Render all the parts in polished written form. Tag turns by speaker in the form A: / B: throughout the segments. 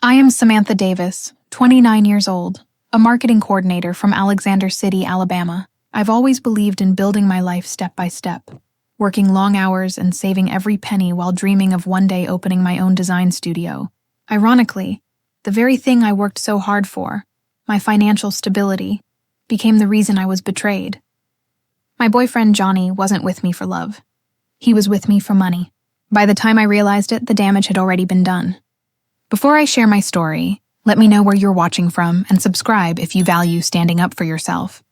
A: I am Samantha Davis, 29 years old, a marketing coordinator from Alexander City, Alabama. I've always believed in building my life step by step, working long hours and saving every penny while dreaming of one day opening my own design studio. Ironically, the very thing I worked so hard for, my financial stability, became the reason I was betrayed. My boyfriend Johnny wasn't with me for love. He was with me for money. By the time I realized it, the damage had already been done. Before I share my story, let me know where you're watching from and subscribe if you value standing up for yourself.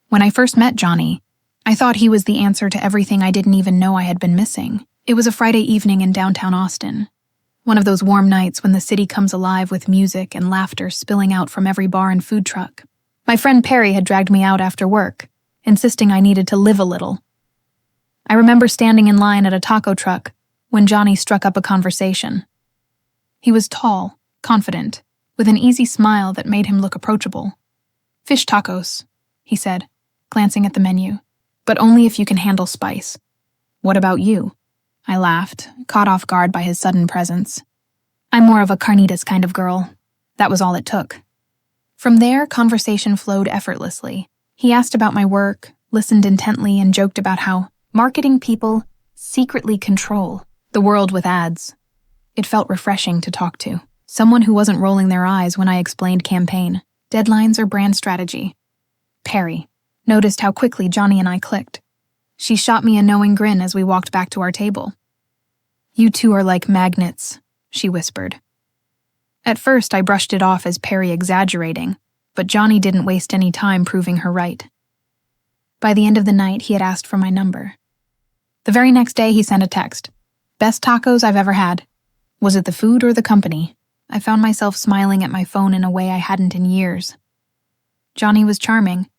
A: When I first met Johnny, I thought he was the answer to everything I didn't even know I had been missing. It was a Friday evening in downtown Austin, one of those warm nights when the city comes alive with music and laughter spilling out from every bar and food truck. My friend Perry had dragged me out after work, insisting I needed to live a little. I remember standing in line at a taco truck when Johnny struck up a conversation. He was tall, confident, with an easy smile that made him look approachable. "Fish tacos," he said, glancing at the menu, "but only if you can handle spice." "What about you?" I laughed, caught off guard by his sudden presence. "I'm more of a carnitas kind of girl." That was all it took. From there, conversation flowed effortlessly. He asked about my work, listened intently, and joked about how marketing people secretly control the world with ads. It felt refreshing to talk to. Someone who wasn't rolling their eyes when I explained campaign, deadlines, or brand strategy. Perry noticed how quickly Johnny and I clicked. She shot me a knowing grin as we walked back to our table. "You two are like magnets," she whispered. At first, I brushed it off as Perry exaggerating, but Johnny didn't waste any time proving her right. By the end of the night, he had asked for my number. The very next day, he sent a text. "Best tacos I've ever had." Was it the food or the company? I found myself smiling at my phone in a way I hadn't in years. Johnny was charming.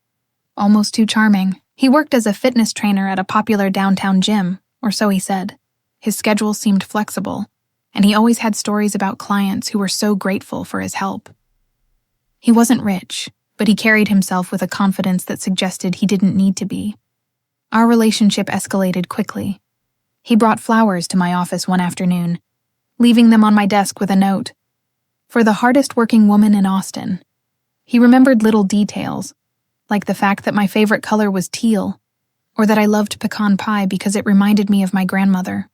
A: Almost too charming. He worked as a fitness trainer at a popular downtown gym, or so he said. His schedule seemed flexible, and he always had stories about clients who were so grateful for his help. He wasn't rich, but he carried himself with a confidence that suggested he didn't need to be. Our relationship escalated quickly. He brought flowers to my office one afternoon, leaving them on my desk with a note. "For the hardest working woman in Austin." He remembered little details, like the fact that my favorite color was teal, or that I loved pecan pie because it reminded me of my grandmother.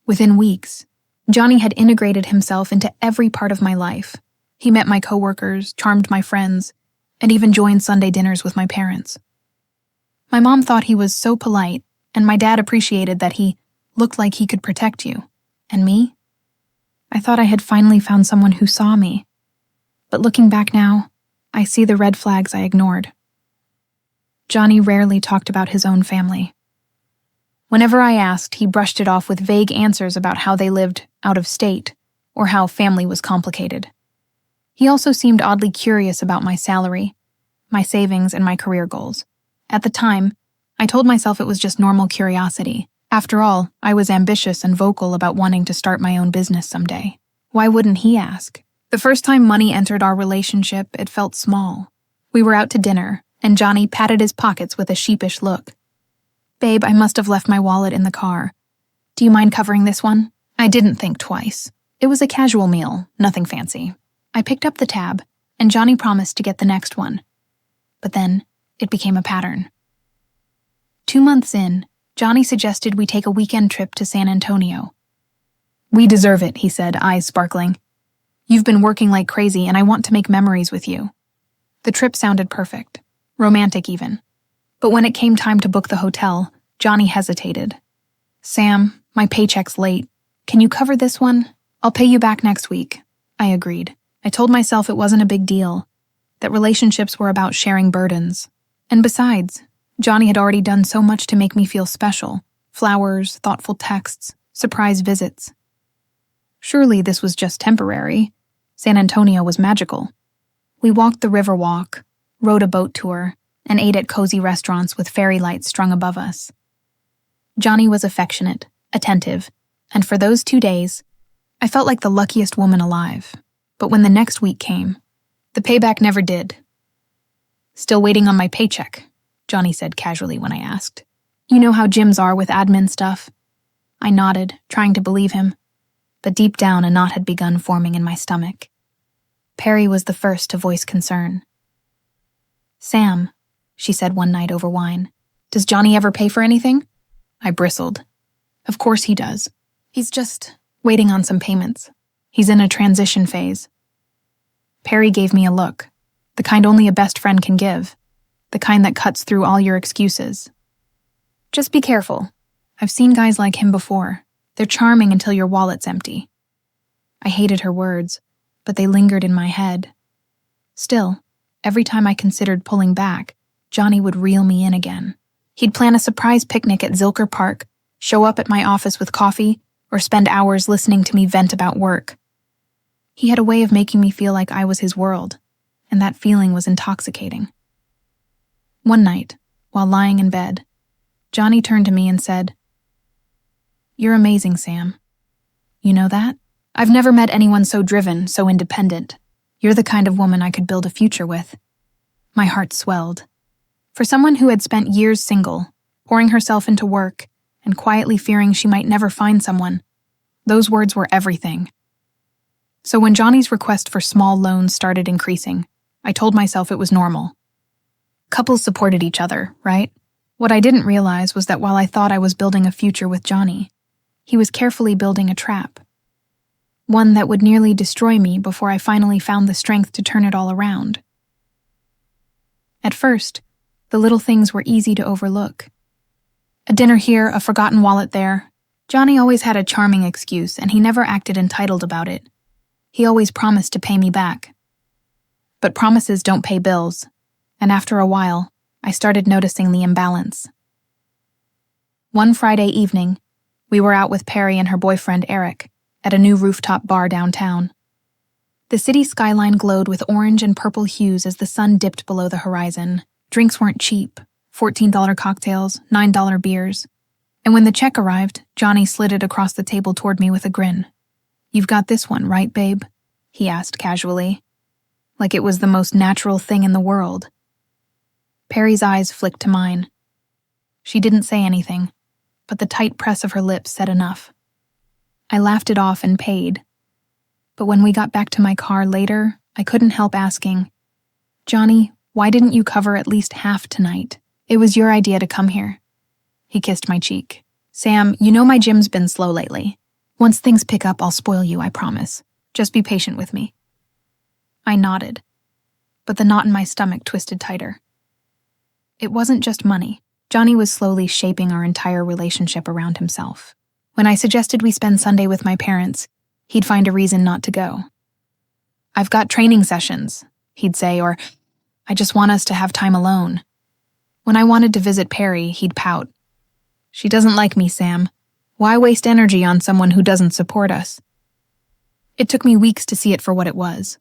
A: Within weeks, Johnny had integrated himself into every part of my life. He met my coworkers, charmed my friends, and even joined Sunday dinners with my parents. My mom thought he was so polite, and my dad appreciated that he looked like he could protect you. And me? I thought I had finally found someone who saw me. But looking back now, I see the red flags I ignored. Johnny rarely talked about his own family. Whenever I asked, he brushed it off with vague answers about how they lived out of state or how family was complicated. He also seemed oddly curious about my salary, my savings, and my career goals. At the time, I told myself it was just normal curiosity. After all, I was ambitious and vocal about wanting to start my own business someday. Why wouldn't he ask? The first time money entered our relationship, it felt small. We were out to dinner, and Johnny patted his pockets with a sheepish look. "Babe, I must have left my wallet in the car. Do you mind covering this one?" I didn't think twice. It was a casual meal, nothing fancy. I picked up the tab, and Johnny promised to get the next one. But then, it became a pattern. 2 months in, Johnny suggested we take a weekend trip to San Antonio. "We deserve it," he said, eyes sparkling. "You've been working like crazy, and I want to make memories with you." The trip sounded perfect, romantic even. But when it came time to book the hotel, Johnny hesitated. "Sam, my paycheck's late. Can you cover this one? I'll pay you back next week." I agreed. I told myself it wasn't a big deal, that relationships were about sharing burdens. And besides, Johnny had already done so much to make me feel special. Flowers, thoughtful texts, surprise visits. Surely this was just temporary. San Antonio was magical. We walked the river walk, rode a boat tour, and ate at cozy restaurants with fairy lights strung above us. Johnny was affectionate, attentive, and for those 2 days, I felt like the luckiest woman alive. But when the next week came, the payback never did. "Still waiting on my paycheck," Johnny said casually when I asked. "You know how gyms are with admin stuff?" I nodded, trying to believe him. but deep down a knot had begun forming in my stomach. Perry was the first to voice concern. "Sam," she said one night over wine, "does Johnny ever pay for anything?" I bristled. "Of course he does. He's just waiting on some payments. He's in a transition phase." Perry gave me a look, the kind only a best friend can give, the kind that cuts through all your excuses. "Just be careful. I've seen guys like him before. They're charming until your wallet's empty." I hated her words, but they lingered in my head. Still, every time I considered pulling back, Johnny would reel me in again. He'd plan a surprise picnic at Zilker Park, show up at my office with coffee, or spend hours listening to me vent about work. He had a way of making me feel like I was his world, and that feeling was intoxicating. One night, while lying in bed, Johnny turned to me and said, "You're amazing, Sam. You know that? I've never met anyone so driven, so independent. You're the kind of woman I could build a future with." My heart swelled. For someone who had spent years single, pouring herself into work, and quietly fearing she might never find someone, those words were everything. So when Johnny's request for small loans started increasing, I told myself it was normal. Couples supported each other, right? What I didn't realize was that while I thought I was building a future with Johnny, he was carefully building a trap. One that would nearly destroy me before I finally found the strength to turn it all around. At first, the little things were easy to overlook. A dinner here, a forgotten wallet there. Johnny always had a charming excuse, and he never acted entitled about it. He always promised to pay me back. But promises don't pay bills, and after a while, I started noticing the imbalance. One Friday evening, we were out with Perry and her boyfriend Eric at a new rooftop bar downtown. The city skyline glowed with orange and purple hues as the sun dipped below the horizon. Drinks weren't cheap, $14 cocktails, $9 beers. And when the check arrived, Johnny slid it across the table toward me with a grin. "You've got this one, right, babe?" he asked casually, like it was the most natural thing in the world. Perry's eyes flicked to mine. She didn't say anything, but the tight press of her lips said enough. I laughed it off and paid. But when we got back to my car later, I couldn't help asking, "Johnny, why didn't you cover at least half tonight? It was your idea to come here." He kissed my cheek. "Sam, you know my gym's been slow lately. Once things pick up, I'll spoil you, I promise. Just be patient with me." I nodded, but the knot in my stomach twisted tighter. It wasn't just money. Johnny was slowly shaping our entire relationship around himself. When I suggested we spend Sunday with my parents, he'd find a reason not to go. "I've got training sessions," he'd say, or "I just want us to have time alone." When I wanted to visit Perry, he'd pout. "She doesn't like me, Sam. Why waste energy on someone who doesn't support us?" It took me weeks to see it for what it was.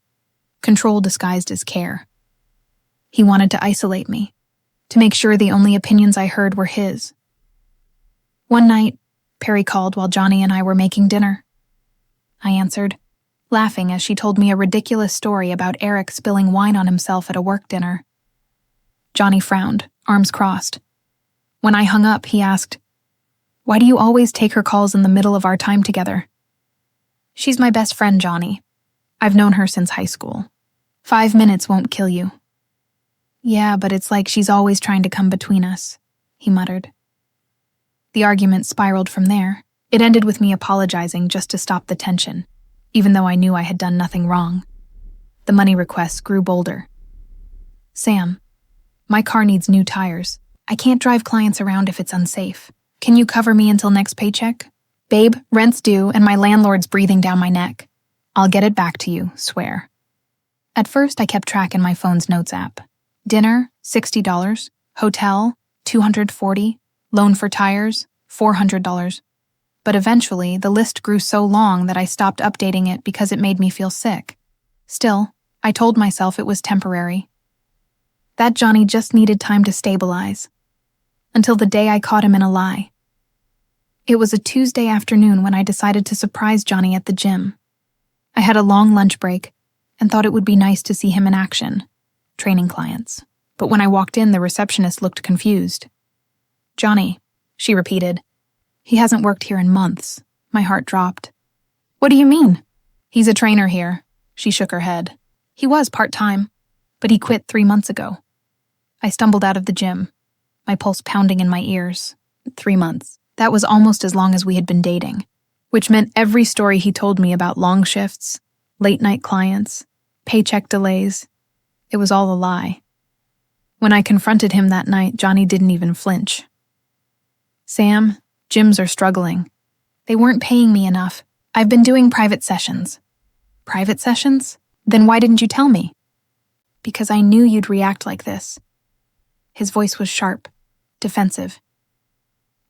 A: Control disguised as care. He wanted to isolate me, to make sure the only opinions I heard were his. One night, Perry called while Johnny and I were making dinner. I answered, laughing as she told me a ridiculous story about Eric spilling wine on himself at a work dinner. Johnny frowned, arms crossed. When I hung up, he asked, "Why do you always take her calls in the middle of our time together?" "She's my best friend, Johnny. I've known her since high school. 5 minutes won't kill you." "Yeah, but it's like she's always trying to come between us," he muttered. The argument spiraled from there. It ended with me apologizing just to stop the tension, even though I knew I had done nothing wrong. The money requests grew bolder. "Sam, my car needs new tires. I can't drive clients around if it's unsafe. Can you cover me until next paycheck? Babe, rent's due and my landlord's breathing down my neck. I'll get it back to you, swear." At first, I kept track in my phone's notes app. Dinner, $60. Hotel, $240. Loan for tires, $400. But eventually, the list grew so long that I stopped updating it because it made me feel sick. Still, I told myself it was temporary. That Johnny just needed time to stabilize. Until the day I caught him in a lie. It was a Tuesday afternoon when I decided to surprise Johnny at the gym. I had a long lunch break and thought it would be nice to see him in action, training clients. But when I walked in, the receptionist looked confused. "Johnny," she repeated. "He hasn't worked here in months." My heart dropped. What do you mean? He's a trainer here. She shook her head. He was part-time, but he quit 3 months ago. I stumbled out of the gym, my pulse pounding in my ears. 3 months. That was almost as long as we had been dating, which meant every story he told me about long shifts, late-night clients, paycheck delays, it was all a lie. When I confronted him that night, Johnny didn't even flinch. Sam, gyms are struggling. They weren't paying me enough. I've been doing private sessions. Private sessions? Then why didn't you tell me? Because I knew you'd react like this. His voice was sharp, defensive.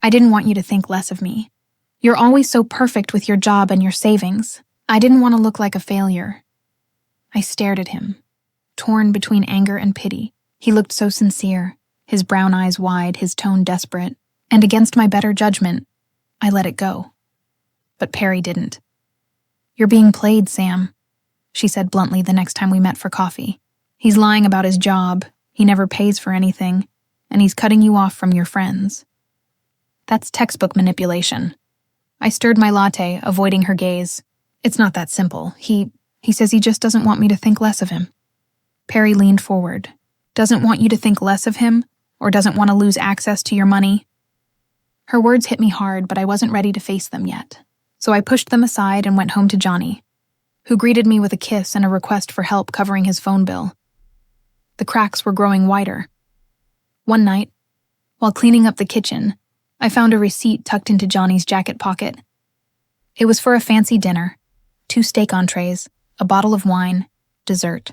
A: I didn't want you to think less of me. You're always so perfect with your job and your savings. I didn't want to look like a failure. I stared at him, torn between anger and pity. He looked so sincere, his brown eyes wide, his tone desperate, and against my better judgment, I let it go. But Perry didn't. You're being played, Sam, she said bluntly the next time we met for coffee. He's lying about his job, he never pays for anything, and he's cutting you off from your friends. That's textbook manipulation. I stirred my latte, avoiding her gaze. It's not that simple. He says he just doesn't want me to think less of him. Perry leaned forward. Doesn't want you to think less of him, or doesn't want to lose access to your money? Her words hit me hard, but I wasn't ready to face them yet. So I pushed them aside and went home to Johnny, who greeted me with a kiss and a request for help covering his phone bill. The cracks were growing wider. One night, while cleaning up the kitchen, I found a receipt tucked into Johnny's jacket pocket. It was for a fancy dinner, 2 steak entrees, a bottle of wine, dessert.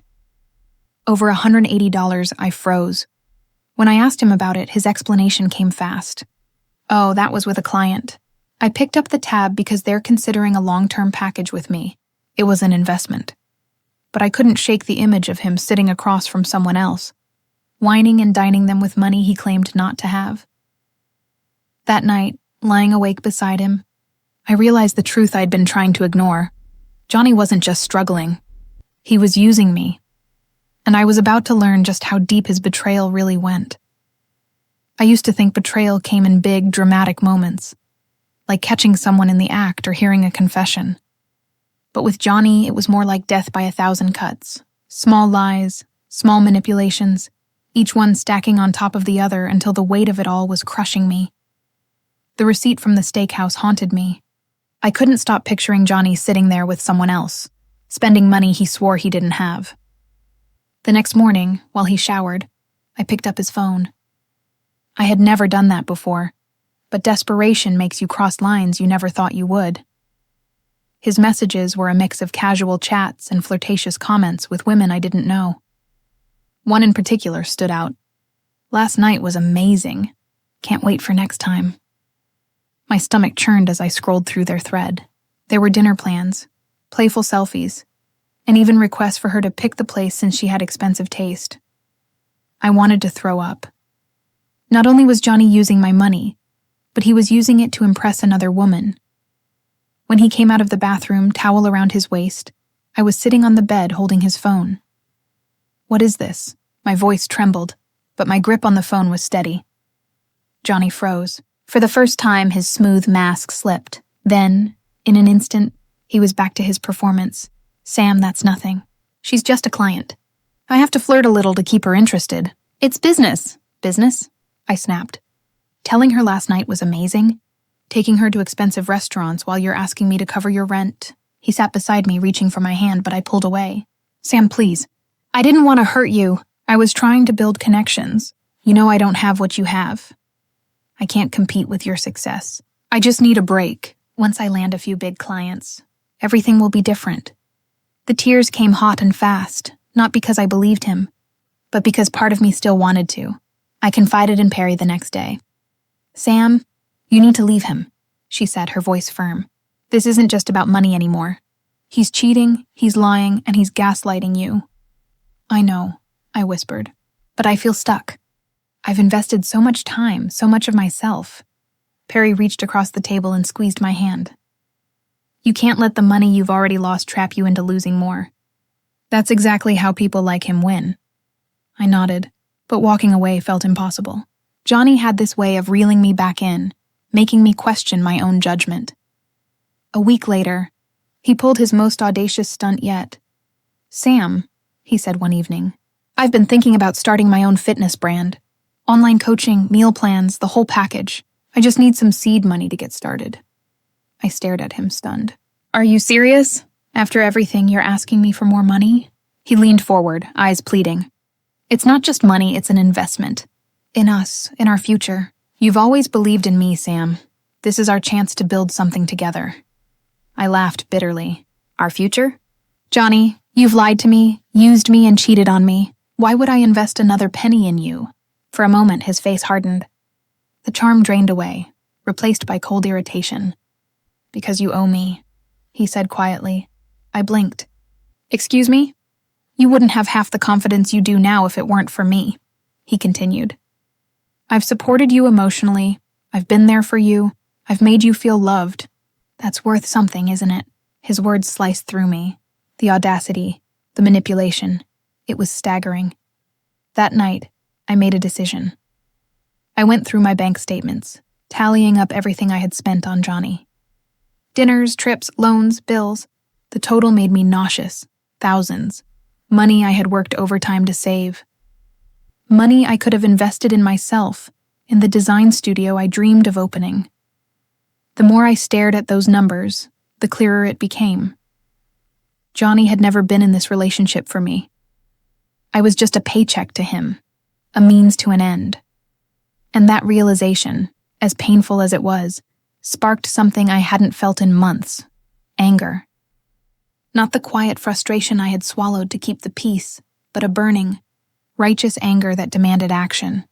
A: Over $180, I froze. When I asked him about it, his explanation came fast. Oh, that was with a client. I picked up the tab because they're considering a long-term package with me. It was an investment. But I couldn't shake the image of him sitting across from someone else, whining and dining them with money he claimed not to have. That night, lying awake beside him, I realized the truth I'd been trying to ignore. Johnny wasn't just struggling. He was using me. And I was about to learn just how deep his betrayal really went. I used to think betrayal came in big, dramatic moments, like catching someone in the act or hearing a confession. But with Johnny, it was more like death by 1,000 cuts. Small lies, small manipulations, each one stacking on top of the other until the weight of it all was crushing me. The receipt from the steakhouse haunted me. I couldn't stop picturing Johnny sitting there with someone else, spending money he swore he didn't have. The next morning, while he showered, I picked up his phone. I had never done that before, but desperation makes you cross lines you never thought you would. His messages were a mix of casual chats and flirtatious comments with women I didn't know. One in particular stood out. Last night was amazing. Can't wait for next time. My stomach churned as I scrolled through their thread. There were dinner plans, playful selfies, and even requests for her to pick the place since she had expensive taste. I wanted to throw up. Not only was Johnny using my money, but he was using it to impress another woman. When he came out of the bathroom, towel around his waist, I was sitting on the bed holding his phone. What is this? My voice trembled, but my grip on the phone was steady. Johnny froze. For the first time, his smooth mask slipped. Then, in an instant, he was back to his performance. Sam, that's nothing. She's just a client. I have to flirt a little to keep her interested. It's business. Business? I snapped. Telling her last night was amazing. Taking her to expensive restaurants while you're asking me to cover your rent. He sat beside me, reaching for my hand, but I pulled away. Sam, please. I didn't want to hurt you. I was trying to build connections. You know I don't have what you have. I can't compete with your success. I just need a break. Once I land a few big clients, everything will be different. The tears came hot and fast, not because I believed him, but because part of me still wanted to. I confided in Perry the next day. Sam, you need to leave him, she said, her voice firm. This isn't just about money anymore. He's cheating, he's lying, and he's gaslighting you. I know, I whispered, but I feel stuck. I've invested so much time, so much of myself. Perry reached across the table and squeezed my hand. You can't let the money you've already lost trap you into losing more. That's exactly how people like him win. I nodded, but walking away felt impossible. Johnny had this way of reeling me back in, making me question my own judgment. A week later, He pulled his most audacious stunt yet. "Sam," he said one evening, "I've been thinking about starting my own fitness brand. Online coaching, meal plans, the whole package. I just need some seed money to get started." I stared at him, stunned. "Are you serious? After everything, you're asking me for more money?" He leaned forward, eyes pleading. "It's not just money, it's an investment. In us, in our future. You've always believed in me, Sam. This is our chance to build something together." I laughed bitterly. "Our future? Johnny, you've lied to me, used me, and cheated on me. Why would I invest another penny in you?" For a moment, his face hardened. The charm drained away, replaced by cold irritation. "Because you owe me," he said quietly. I blinked. "Excuse me? You wouldn't have half the confidence you do now if it weren't for me," he continued. "I've supported you emotionally. I've been there for you. I've made you feel loved. That's worth something, isn't it?" His words sliced through me. The audacity, the manipulation. It was staggering. That night, I made a decision. I went through my bank statements, tallying up everything I had spent on Johnny. Dinners, trips, loans, bills. The total made me nauseous. Thousands. Money I had worked overtime to save. Money I could have invested in myself, in the design studio I dreamed of opening. The more I stared at those numbers, the clearer it became. Johnny had never been in this relationship for me. I was just a paycheck to him, a means to an end. And that realization, as painful as it was, sparked something I hadn't felt in months: anger. Not the quiet frustration I had swallowed to keep the peace, but a burning, righteous anger that demanded action.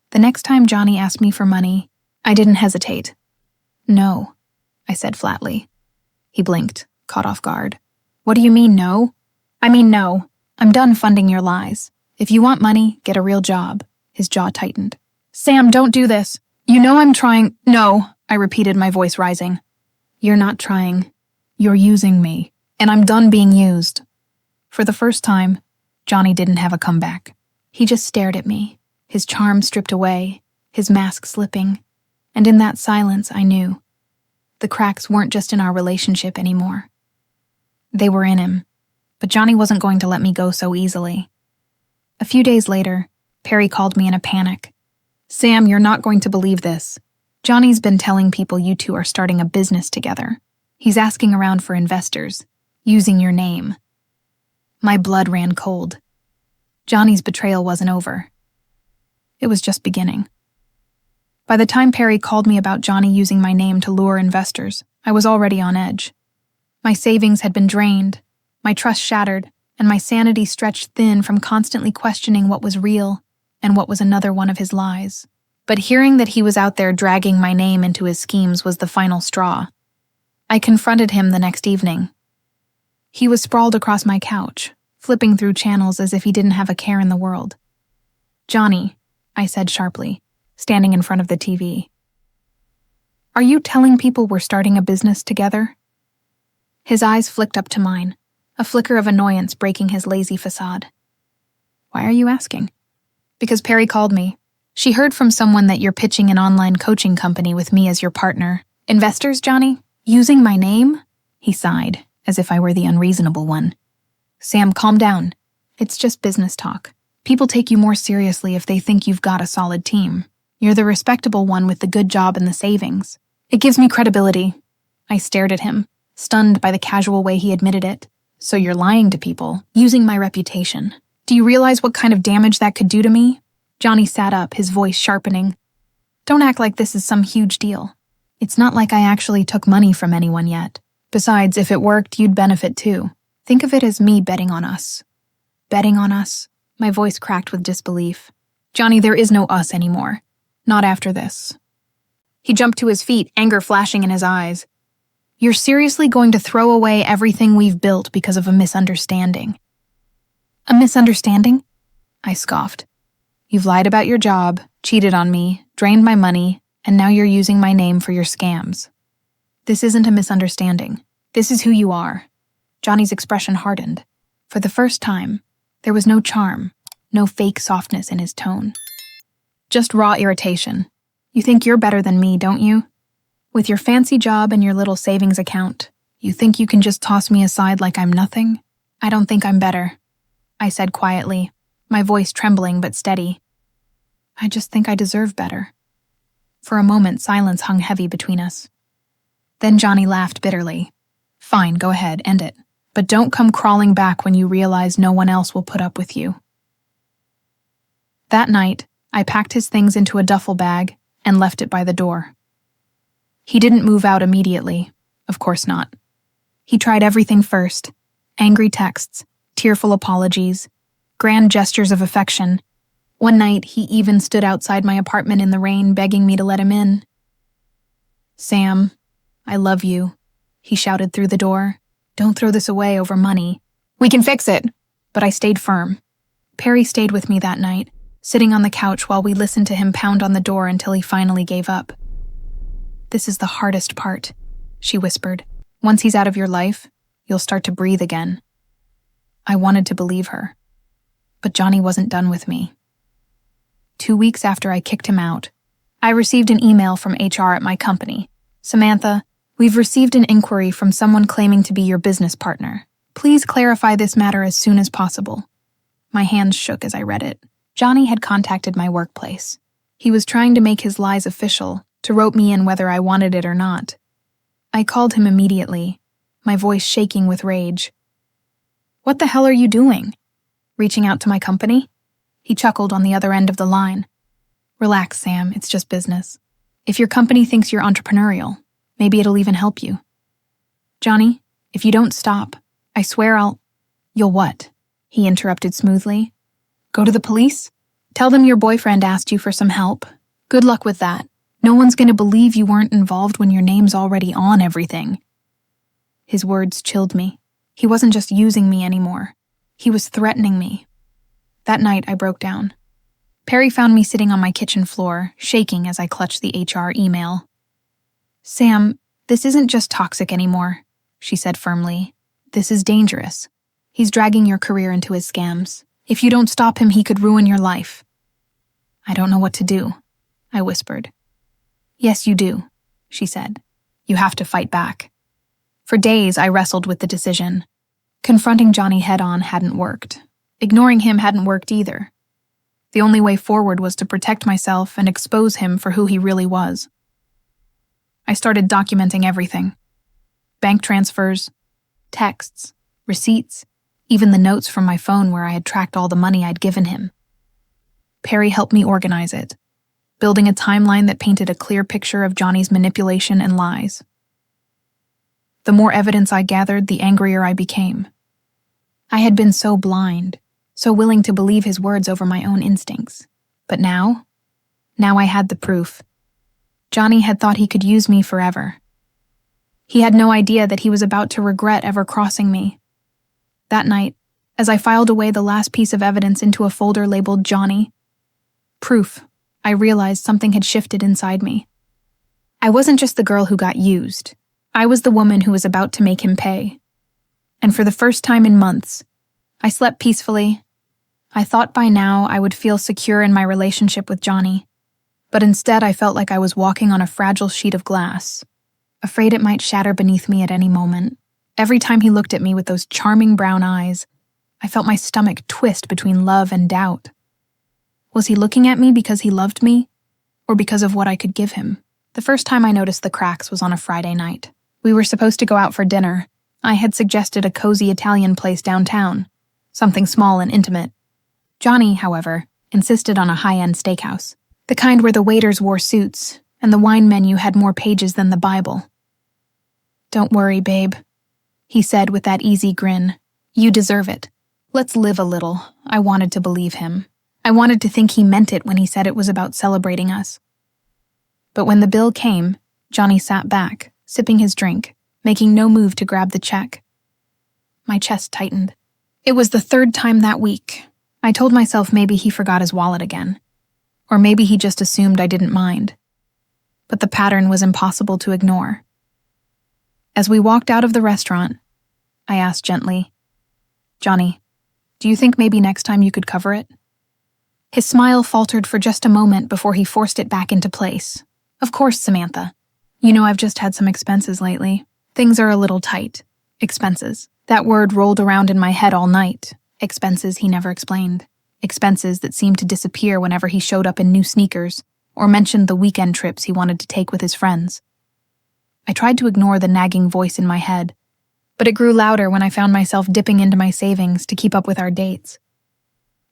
A: The next time Johnny asked me for money, I didn't hesitate. "No," I said flatly. He blinked, caught off guard. "What do you mean, no?" "I mean, no. I'm done funding your lies. If you want money, get a real job." His jaw tightened. "Sam, don't do this. You know I'm trying." "No," I repeated, my voice rising. "You're not trying. You're using me, and I'm done being used." For the first time, Johnny didn't have a comeback. He just stared at me, his charm stripped away, his mask slipping, and in that silence I knew. The cracks weren't just in our relationship anymore. They were in him, but Johnny wasn't going to let me go so easily. A few days later, Perry called me in a panic. "Sam, you're not going to believe this. Johnny's been telling people you two are starting a business together. He's asking around for investors, using your name." My blood ran cold. Johnny's betrayal wasn't over. It was just beginning. By the time Perry called me about Johnny using my name to lure investors, I was already on edge. My savings had been drained, my trust shattered, and my sanity stretched thin from constantly questioning what was real and what was another one of his lies. But hearing that he was out there dragging my name into his schemes was the final straw. I confronted him the next evening. He was sprawled across my couch, flipping through channels as if he didn't have a care in the world. "Johnny," I said sharply, standing in front of the TV. "Are you telling people we're starting a business together?" His eyes flicked up to mine, a flicker of annoyance breaking his lazy facade. "Why are you asking?" "Because Perry called me. She heard from someone that you're pitching an online coaching company with me as your partner. Investors, Johnny? Using my name?" He sighed, as if I were the unreasonable one. "Sam, calm down. It's just business talk. People take you more seriously if they think you've got a solid team. You're the respectable one with the good job and the savings. It gives me credibility." I stared at him, stunned by the casual way he admitted it. "So you're lying to people, using my reputation. Do you realize what kind of damage that could do to me?" Johnny sat up, his voice sharpening. "Don't act like this is some huge deal. It's not like I actually took money from anyone yet. Besides, if it worked, you'd benefit too. Think of it as me betting on us." "Betting on us?" My voice cracked with disbelief. "Johnny, there is no us anymore. Not after this." He jumped to his feet, anger flashing in his eyes. "You're seriously going to throw away everything we've built because of a misunderstanding?" "A misunderstanding?" I scoffed. "You've lied about your job, cheated on me, drained my money, and now you're using my name for your scams. This isn't a misunderstanding. This is who you are." Johnny's expression hardened. For the first time, there was no charm, no fake softness in his tone. Just raw irritation. "You think you're better than me, don't you? With your fancy job and your little savings account, You think you can just toss me aside like I'm nothing? I don't think I'm better, I said quietly, my voice trembling but steady. I just think I deserve better. For a moment, silence hung heavy between us. Then Johnny laughed bitterly. Fine, go ahead, end it. But don't come crawling back when you realize no one else will put up with you. That night, I packed his things into a duffel bag and left it by the door. He didn't move out immediately. Of course not. He tried everything first. Angry texts, tearful apologies, grand gestures of affection. One night, he even stood outside my apartment in the rain begging me to let him in. Sam, I love you, he shouted through the door. Don't throw this away over money. We can fix it. But I stayed firm. Perry stayed with me that night, sitting on the couch while we listened to him pound on the door until he finally gave up. This is the hardest part, she whispered. Once he's out of your life, you'll start to breathe again. I wanted to believe her. But Johnny wasn't done with me. 2 weeks after I kicked him out, I received an email from HR at my company. Samantha, we've received an inquiry from someone claiming to be your business partner. Please clarify this matter as soon as possible. My hands shook as I read it. Johnny had contacted my workplace. He was trying to make his lies official, to rope me in whether I wanted it or not. I called him immediately, my voice shaking with rage. What the hell are you doing? Reaching out to my company? He chuckled on the other end of the line. Relax, Sam, it's just business. If your company thinks you're entrepreneurial, maybe it'll even help you. Johnny, if you don't stop, I swear You'll what? He interrupted smoothly. Go to the police? Tell them your boyfriend asked you for some help. Good luck with that. No one's going to believe you weren't involved when your name's already on everything. His words chilled me. He wasn't just using me anymore. He was threatening me. That night, I broke down. Perry found me sitting on my kitchen floor, shaking as I clutched the HR email. Sam, this isn't just toxic anymore, she said firmly. This is dangerous. He's dragging your career into his scams. If you don't stop him, he could ruin your life. I don't know what to do, I whispered. Yes, you do, she said. You have to fight back. For days, I wrestled with the decision. Confronting Johnny head-on hadn't worked. Ignoring him hadn't worked either. The only way forward was to protect myself and expose him for who he really was. I started documenting everything. Bank transfers, texts, receipts, even the notes from my phone where I had tracked all the money I'd given him. Perry helped me organize it, building a timeline that painted a clear picture of Johnny's manipulation and lies. The more evidence I gathered, the angrier I became. I had been so blind, so willing to believe his words over my own instincts. But now I had the proof. Johnny had thought he could use me forever. He had no idea that he was about to regret ever crossing me. That night, as I filed away the last piece of evidence into a folder labeled Johnny, proof, I realized something had shifted inside me. I wasn't just the girl who got used. I was the woman who was about to make him pay. And for the first time in months, I slept peacefully. I thought by now I would feel secure in my relationship with Johnny, but instead I felt like I was walking on a fragile sheet of glass, afraid it might shatter beneath me at any moment. Every time he looked at me with those charming brown eyes, I felt my stomach twist between love and doubt. Was he looking at me because he loved me, or because of what I could give him? The first time I noticed the cracks was on a Friday night. We were supposed to go out for dinner. I had suggested a cozy Italian place downtown, something small and intimate. Johnny, however, insisted on a high-end steakhouse, the kind where the waiters wore suits and the wine menu had more pages than the Bible. Don't worry, babe, he said with that easy grin. You deserve it. Let's live a little. I wanted to believe him. I wanted to think he meant it when he said it was about celebrating us. But when the bill came, Johnny sat back, sipping his drink, making no move to grab the check. My chest tightened. It was the third time that week. I told myself maybe he forgot his wallet again. Or maybe he just assumed I didn't mind. But the pattern was impossible to ignore. As we walked out of the restaurant, I asked gently, Johnny, do you think maybe next time you could cover it? His smile faltered for just a moment before he forced it back into place. Of course, Samantha. You know I've just had some expenses lately. Things are a little tight. Expenses. That word rolled around in my head all night. Expenses he never explained. Expenses that seemed to disappear whenever he showed up in new sneakers or mentioned the weekend trips he wanted to take with his friends. I tried to ignore the nagging voice in my head, but it grew louder when I found myself dipping into my savings to keep up with our dates.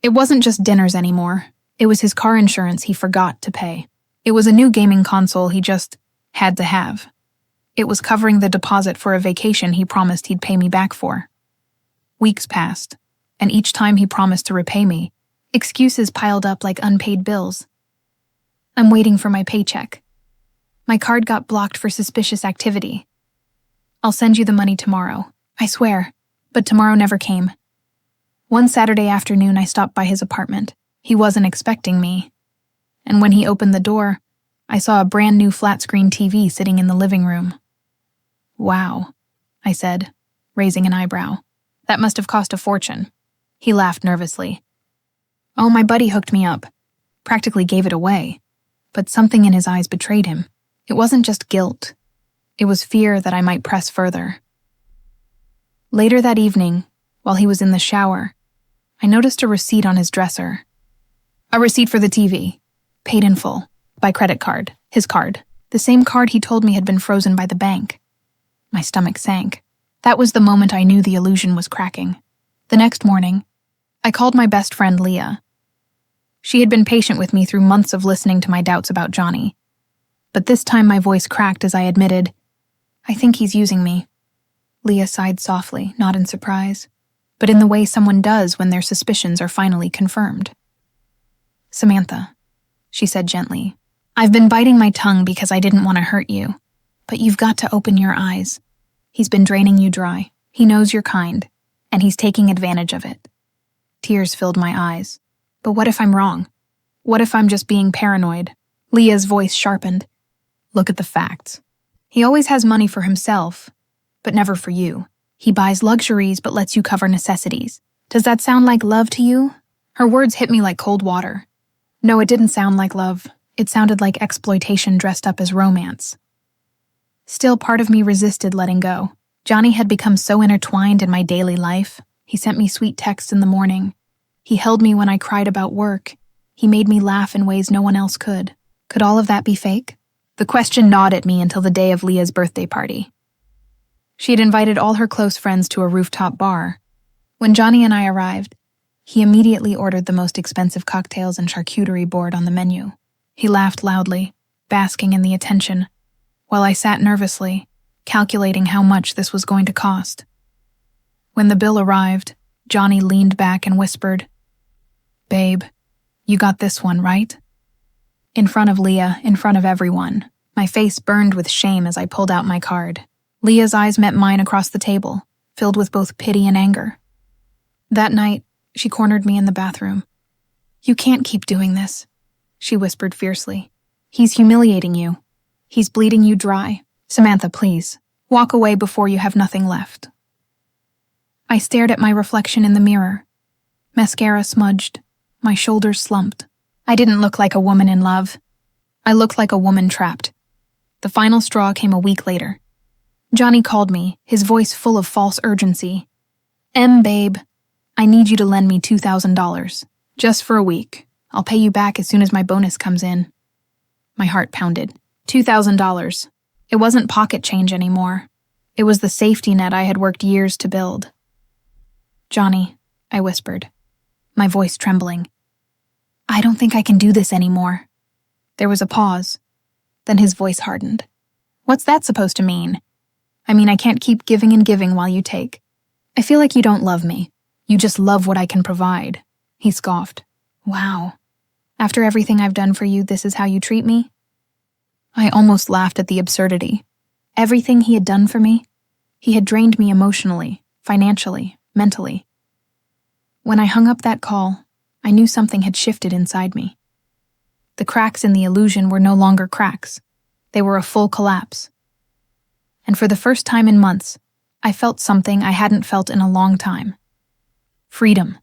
A: It wasn't just dinners anymore. It was his car insurance he forgot to pay. It was a new gaming console he just had to have. It was covering the deposit for a vacation he promised he'd pay me back for. Weeks passed, and each time he promised to repay me, excuses piled up like unpaid bills. I'm waiting for my paycheck. My card got blocked for suspicious activity. I'll send you the money tomorrow, I swear, but tomorrow never came. One Saturday afternoon, I stopped by his apartment. He wasn't expecting me. And when he opened the door, I saw a brand new flat-screen TV sitting in the living room. Wow, I said, raising an eyebrow. That must have cost a fortune. He laughed nervously. Oh, my buddy hooked me up. Practically gave it away. But something in his eyes betrayed him. It wasn't just guilt. It was fear that I might press further. Later that evening, while he was in the shower, I noticed a receipt on his dresser. A receipt for the TV, paid in full, by credit card, his card, the same card he told me had been frozen by the bank. My stomach sank. That was the moment I knew the illusion was cracking. The next morning, I called my best friend Leah. She had been patient with me through months of listening to my doubts about Johnny. But this time my voice cracked as I admitted, I think he's using me. Leah sighed softly, not in surprise, but in the way someone does when their suspicions are finally confirmed. Samantha, she said gently, I've been biting my tongue because I didn't want to hurt you, but you've got to open your eyes. He's been draining you dry. He knows you're kind, and he's taking advantage of it. Tears filled my eyes. But what if I'm wrong? What if I'm just being paranoid? Leah's voice sharpened. Look at the facts. He always has money for himself, but never for you. He buys luxuries but lets you cover necessities. Does that sound like love to you? Her words hit me like cold water. No, it didn't sound like love. It sounded like exploitation dressed up as romance. Still, part of me resisted letting go. Johnny had become so intertwined in my daily life. He sent me sweet texts in the morning. He held me when I cried about work. He made me laugh in ways no one else could. Could all of that be fake? The question gnawed at me until the day of Leah's birthday party. She had invited all her close friends to a rooftop bar. When Johnny and I arrived, he immediately ordered the most expensive cocktails and charcuterie board on the menu. He laughed loudly, basking in the attention, while I sat nervously, calculating how much this was going to cost. When the bill arrived, Johnny leaned back and whispered, Babe, you got this one, right? In front of Leah, in front of everyone, my face burned with shame as I pulled out my card. Leah's eyes met mine across the table, filled with both pity and anger. That night, she cornered me in the bathroom. You can't keep doing this, she whispered fiercely. He's humiliating you. He's bleeding you dry. Samantha, please, walk away before you have nothing left. I stared at my reflection in the mirror. Mascara smudged. My shoulders slumped. I didn't look like a woman in love. I looked like a woman trapped. The final straw came a week later. Johnny called me, his voice full of false urgency. Babe, I need you to lend me $2,000. Just for a week. I'll pay you back as soon as my bonus comes in. My heart pounded. $2,000. It wasn't pocket change anymore. It was the safety net I had worked years to build. Johnny, I whispered, my voice trembling. I don't think I can do this anymore. There was a pause. Then his voice hardened. What's that supposed to mean? I mean, I can't keep giving and giving while you take. I feel like you don't love me. You just love what I can provide. He scoffed. Wow. After everything I've done for you, this is how you treat me? I almost laughed at the absurdity. Everything he had done for me? He had drained me emotionally, financially, mentally. When I hung up that call, I knew something had shifted inside me. The cracks in the illusion were no longer cracks. They were a full collapse. And for the first time in months, I felt something I hadn't felt in a long time. Freedom.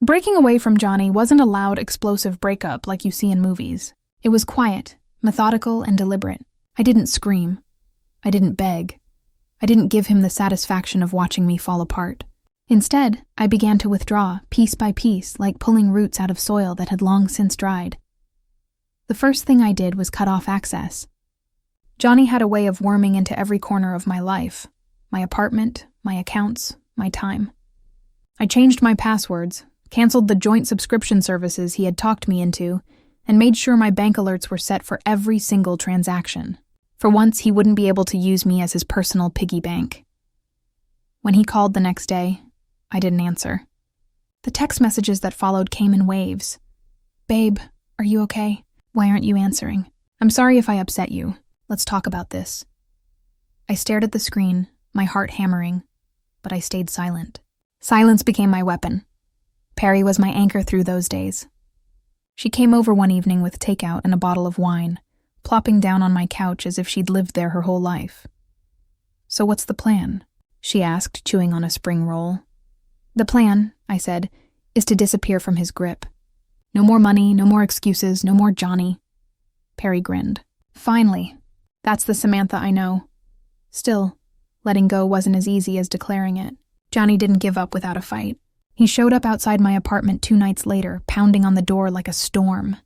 A: Breaking away from Johnny wasn't a loud, explosive breakup like you see in movies. It was quiet, methodical, and deliberate. I didn't scream. I didn't beg. I didn't give him the satisfaction of watching me fall apart. Instead, I began to withdraw, piece by piece, like pulling roots out of soil that had long since dried. The first thing I did was cut off access. Johnny had a way of worming into every corner of my life, my apartment, my accounts, my time. I changed my passwords, canceled the joint subscription services he had talked me into, and made sure my bank alerts were set for every single transaction. For once, he wouldn't be able to use me as his personal piggy bank. When he called the next day, I didn't answer. The text messages that followed came in waves. "Babe, are you okay? Why aren't you answering? I'm sorry if I upset you. Let's talk about this." I stared at the screen, my heart hammering, but I stayed silent. Silence became my weapon. Perry was my anchor through those days. She came over one evening with takeout and a bottle of wine, plopping down on my couch as if she'd lived there her whole life. "So what's the plan?" she asked, chewing on a spring roll. "The plan," I said, "is to disappear from his grip. No more money, no more excuses, no more Johnny." Perry grinned. "Finally. That's the Samantha I know." Still, letting go wasn't as easy as declaring it. Johnny didn't give up without a fight. He showed up outside my apartment 2 nights later, pounding on the door like a storm.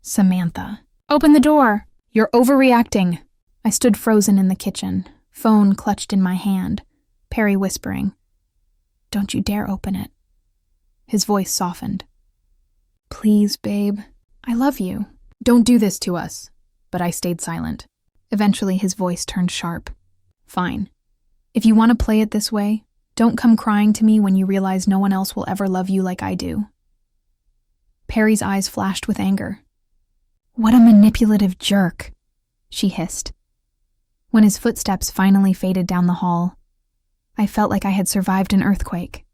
A: "Samantha, open the door! You're overreacting." I stood frozen in the kitchen, phone clutched in my hand, Perry whispering, "Don't you dare open it." His voice softened. "Please, babe. I love you. Don't do this to us." But I stayed silent. Eventually, his voice turned sharp. "Fine. If you want to play it this way, don't come crying to me when you realize no one else will ever love you like I do." Perry's eyes flashed with anger. "What a manipulative jerk," she hissed. When his footsteps finally faded down the hall, I felt like I had survived an earthquake.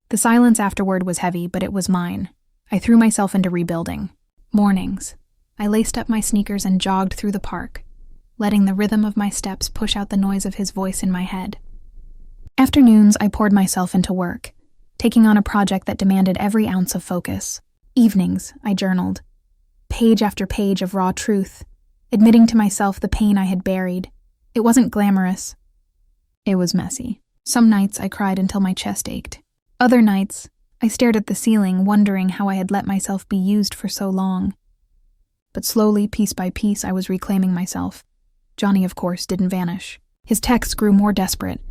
A: The silence afterward was heavy, but it was mine. I threw myself into rebuilding. Mornings, I laced up my sneakers and jogged through the park, letting the rhythm of my steps push out the noise of his voice in my head. Afternoons, I poured myself into work, taking on a project that demanded every ounce of focus. Evenings, I journaled, page after page of raw truth, admitting to myself the pain I had buried. It wasn't glamorous. It was messy. Some nights I cried until my chest ached. Other nights, I stared at the ceiling, wondering how I had let myself be used for so long. But slowly, piece by piece, I was reclaiming myself. Johnny, of course, didn't vanish. His texts grew more desperate.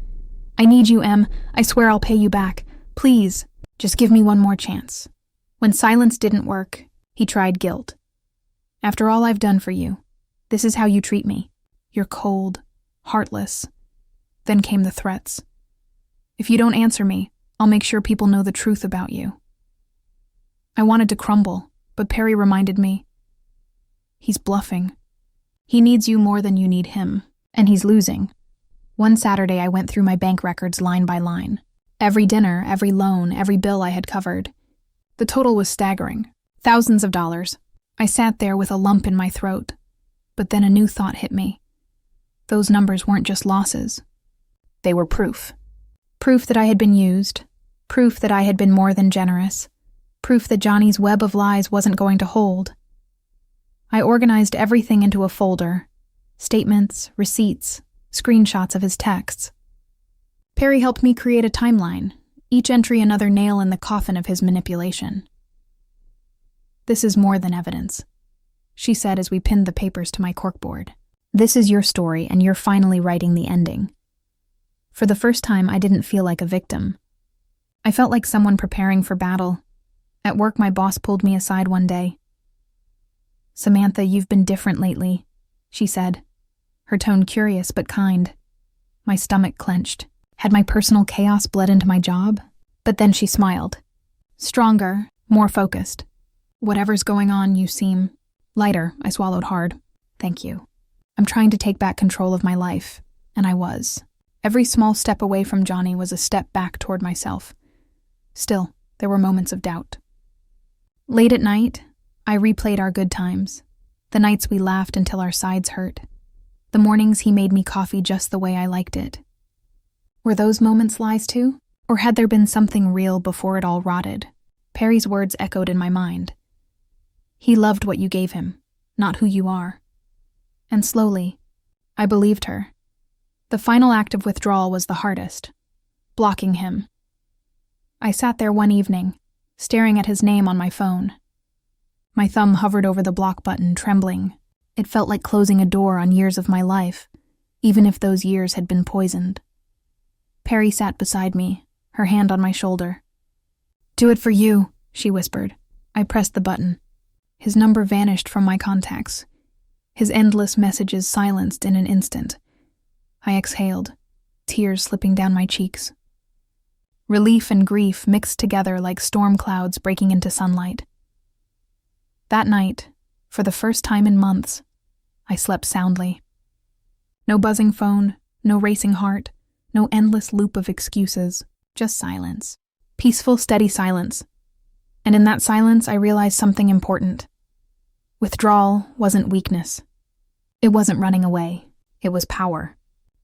A: "I need you, Em. I swear I'll pay you back. Please, just give me one more chance." When silence didn't work, he tried guilt. "After all I've done for you, this is how you treat me. You're cold, heartless." Then came the threats. "If you don't answer me, I'll make sure people know the truth about you." I wanted to crumble, but Perry reminded me, "He's bluffing. He needs you more than you need him, and he's losing." One Saturday, I went through my bank records line by line. Every dinner, every loan, every bill I had covered. The total was staggering. Thousands of dollars. I sat there with a lump in my throat. But then a new thought hit me. Those numbers weren't just losses. They were proof. Proof that I had been used. Proof that I had been more than generous. Proof that Johnny's web of lies wasn't going to hold. I organized everything into a folder. Statements, receipts, screenshots of his texts. Perry helped me create a timeline, each entry another nail in the coffin of his manipulation. "This is more than evidence," she said as we pinned the papers to my corkboard. "This is your story, and you're finally writing the ending." For the first time, I didn't feel like a victim. I felt like someone preparing for battle. At work, my boss pulled me aside one day. "Samantha, you've been different lately," she said, her tone curious but kind. My stomach clenched. Had my personal chaos bled into my job? But then she smiled. Stronger, more focused. "Whatever's going on, you seem..." "Lighter," I swallowed hard. "Thank you. I'm trying to take back control of my life." And I was. Every small step away from Johnny was a step back toward myself. Still, there were moments of doubt. Late at night, I replayed our good times. The nights we laughed until our sides hurt. The mornings he made me coffee just the way I liked it. Were those moments lies too? Or had there been something real before it all rotted? Perry's words echoed in my mind. "He loved what you gave him, not who you are." And slowly, I believed her. The final act of withdrawal was the hardest, blocking him. I sat there one evening, staring at his name on my phone. My thumb hovered over the block button, trembling. It felt like closing a door on years of my life, even if those years had been poisoned. Perry sat beside me, her hand on my shoulder. "Do it for you," she whispered. I pressed the button. His number vanished from my contacts. His endless messages silenced in an instant. I exhaled, tears slipping down my cheeks. Relief and grief mixed together like storm clouds breaking into sunlight. That night, for the first time in months, I slept soundly. No buzzing phone, no racing heart, no endless loop of excuses, just silence. Peaceful, steady silence. And in that silence, I realized something important. Withdrawal wasn't weakness. It wasn't running away. It was power.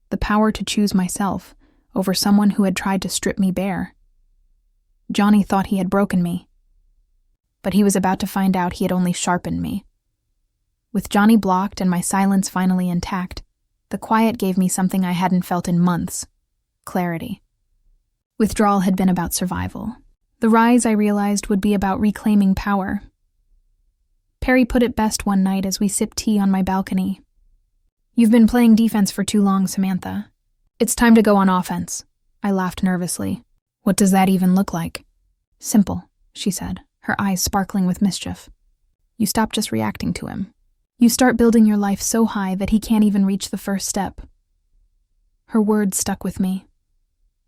A: The power to choose myself over someone who had tried to strip me bare. Johnny thought he had broken me, but he was about to find out he had only sharpened me. With Johnny blocked and my silence finally intact, the quiet gave me something I hadn't felt in months: clarity. Withdrawal had been about survival. The rise, I realized, would be about reclaiming power. Perry put it best one night as we sipped tea on my balcony. "You've been playing defense for too long, Samantha. It's time to go on offense." I laughed nervously. "What does that even look like?" "Simple," she said, her eyes sparkling with mischief. "You stop just reacting to him. You start building your life so high that he can't even reach the first step." Her words stuck with me.